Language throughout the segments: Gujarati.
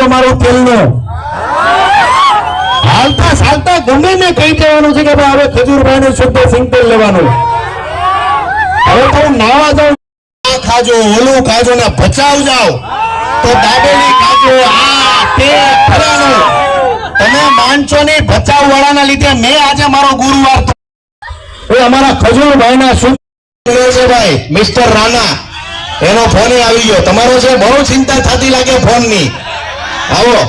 મારો તેલનો હાલતા ચાલતા ગમે ને કહી દેવાનું છે કે ભાઈ હવે ખજૂરભાઈ ને શુદ્ધ સિંગતેલ લેવાનું. હવે તો નાવા જાવ ખાજો ઓલું ખાજો ને બચાવ જાવ તો દાબેલી ખાજો આ તે ફલાણું તમે માનશો નહીં. બચાવ વાળાના લીધે મેં આજે મારો ગુરુવાર એ અમારા ખજૂરભાઈ ના શુદ્ધ ભાઈ મિસ્ટર રાણા એનો ફોન આવી ગયો. તમારો છે બહુ ચિંતા થતી લાગે ફોન ની. આવો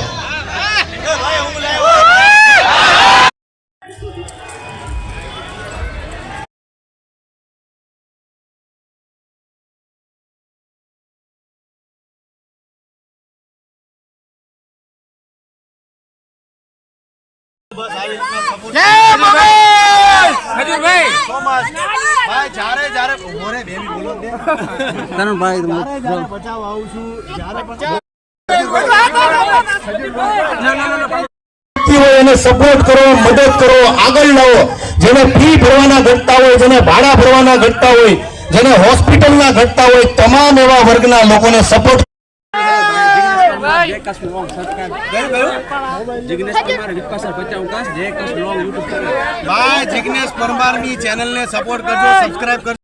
એને સપોર્ટ કરો, મદદ કરો, આગળ લાવો. જેને ફી ભરવાના ઘટતા હોય, જેને ભાડા ભરવાના ઘટતા હોય, જેને હોસ્પિટલના ઘટતા હોય, તમામ એવા વર્ગના લોકોને સપોર્ટ. જિગ્નેશ પરમાર ની ચેનલ ને સપોર્ટ કરજો, સબસ્ક્રાઇબ કરજો.